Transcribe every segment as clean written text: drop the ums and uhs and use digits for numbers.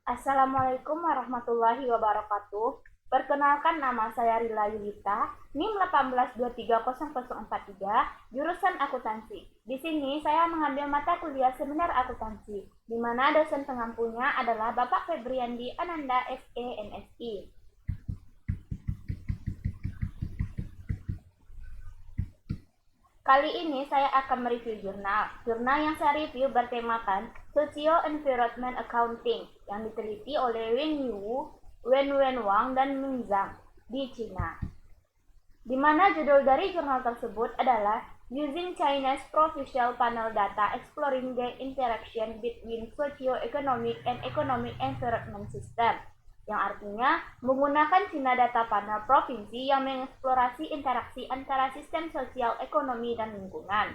Assalamualaikum warahmatullahi wabarakatuh. Perkenalkan, nama saya Rila Yulita, NIM 18230043, jurusan akuntansi. Di sini saya mengambil mata kuliah seminar akuntansi, di mana dosen pengampunya adalah Bapak Febriandi Ananda SE MSI. Kali ini saya akan mereview jurnal. Jurnal yang saya review bertemakan Socio-Environment Accounting yang diteliti oleh Wen Yu, Wen Wang, dan Ming Zhang di Cina. Di mana judul dari jurnal tersebut adalah Using China's Provincial Panel Data Exploring the Interaction Between Socio-Economic and Economic Environment System, yang artinya menggunakan Cina data panel provinsi yang mengeksplorasi interaksi antara sistem sosial, ekonomi, dan lingkungan.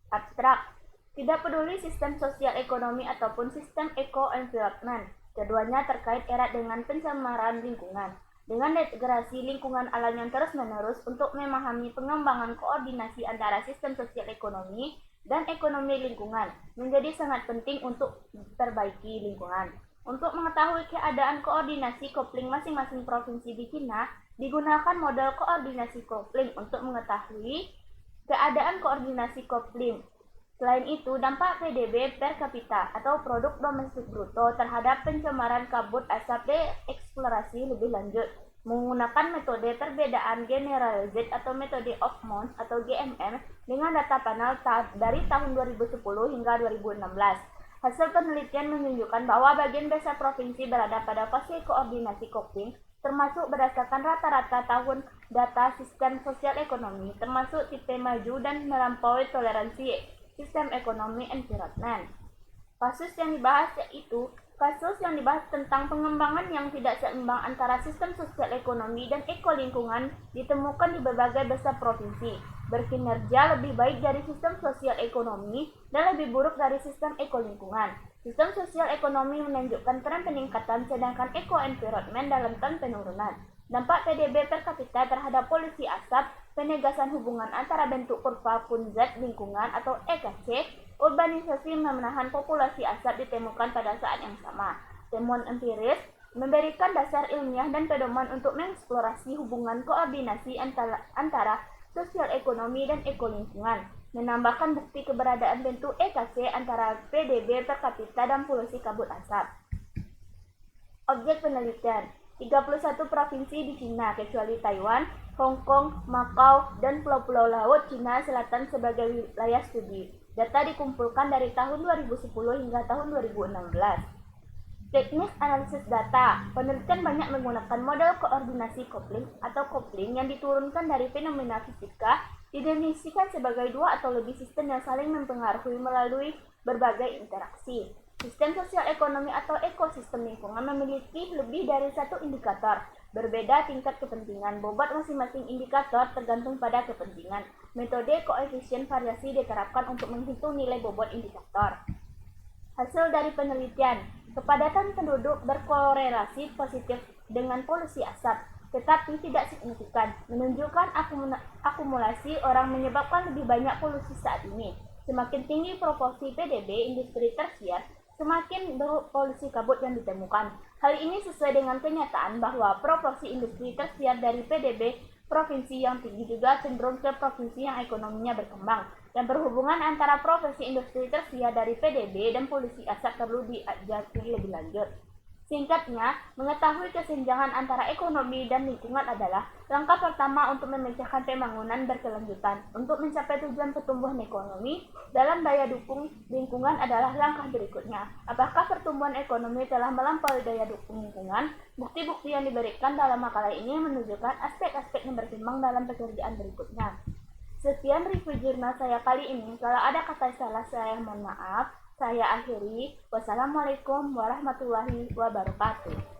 Abstrak, tidak peduli sistem sosial ekonomi ataupun sistem eco-environment, keduanya terkait erat dengan pencemaran lingkungan. Dengan degrasi lingkungan alam yang terus-menerus, untuk memahami pengembangan koordinasi antara sistem sosial ekonomi dan ekonomi lingkungan menjadi sangat penting untuk perbaiki lingkungan. Untuk mengetahui keadaan koordinasi kopling masing-masing provinsi di Cina, digunakan model koordinasi kopling untuk mengetahui keadaan koordinasi kopling. Selain itu, dampak PDB per kapita atau produk domestik bruto terhadap pencemaran kabut asap dieksplorasi lebih lanjut menggunakan metode perbedaan generalized atau metode of Mons atau GMM dengan data panel dari tahun 2010 hingga 2016. Hasil penelitian menunjukkan bahwa bagian besar provinsi berada pada fase koordinasi kopling, termasuk berdasarkan rata-rata tahun data sistem sosial ekonomi, termasuk tipe maju dan melampaui toleransi sistem ekonomi environment. Kasus yang dibahas tentang pengembangan yang tidak seimbang antara sistem sosial ekonomi dan ekolingkungan ditemukan di berbagai besar provinsi, berkinerja lebih baik dari sistem sosial ekonomi dan lebih buruk dari sistem ekolingkungan. Sistem sosial ekonomi menunjukkan tren peningkatan, sedangkan eco-environment dalam tren penurunan. Dampak PDB per kapita terhadap polusi asap, penegasan hubungan antara bentuk kurva Punzet lingkungan atau EKC, urbanisasi menahan populasi asap ditemukan pada saat yang sama. Temuan empiris memberikan dasar ilmiah dan pedoman untuk mengeksplorasi hubungan koordinasi antara sosial ekonomi dan ekolingkungan, menambahkan bukti keberadaan bentuk EKC antara PDB per kapita dan polusi kabut asap. Objek penelitian 31 provinsi di Cina kecuali Taiwan, Hong Kong, Makau, dan pulau-pulau laut Cina Selatan sebagai wilayah studi. Data dikumpulkan dari tahun 2010 hingga tahun 2016. Teknis analisis data. Penelitian banyak menggunakan model koordinasi kopling atau kopling yang diturunkan dari fenomena fisika, didefinisikan sebagai dua atau lebih sistem yang saling mempengaruhi melalui berbagai interaksi. Sistem sosial ekonomi atau ekosistem lingkungan memiliki lebih dari satu indikator. Berbeda tingkat kepentingan, bobot masing-masing indikator tergantung pada kepentingan. Metode koefisien variasi diterapkan untuk menghitung nilai bobot indikator. Hasil dari penelitian, kepadatan penduduk berkorelasi positif dengan polusi asap, tetapi tidak signifikan, menunjukkan akumulasi orang menyebabkan lebih banyak polusi saat ini. Semakin tinggi proporsi PDB industri tersier, semakin buruk polusi kabut yang ditemukan. Hal ini sesuai dengan kenyataan bahwa proporsi industri tersier dari PDB provinsi yang tinggi juga cenderung ke provinsi yang ekonominya berkembang, dan berhubungan antara provinsi industri tersier dari PDB dan polusi asap perlu diajari lebih lanjut. Singkatnya, mengetahui kesenjangan antara ekonomi dan lingkungan adalah langkah pertama untuk memecahkan pembangunan berkelanjutan. Untuk mencapai tujuan pertumbuhan ekonomi dalam daya dukung lingkungan adalah langkah berikutnya. Apakah pertumbuhan ekonomi telah melampaui daya dukung lingkungan? Bukti-bukti yang diberikan dalam makalah ini menunjukkan aspek-aspek yang berkembang dalam pekerjaan berikutnya. Sekian review jurnal saya kali ini. Kalau ada kata salah, saya mohon maaf. Saya akhiri. Wassalamualaikum warahmatullahi wabarakatuh.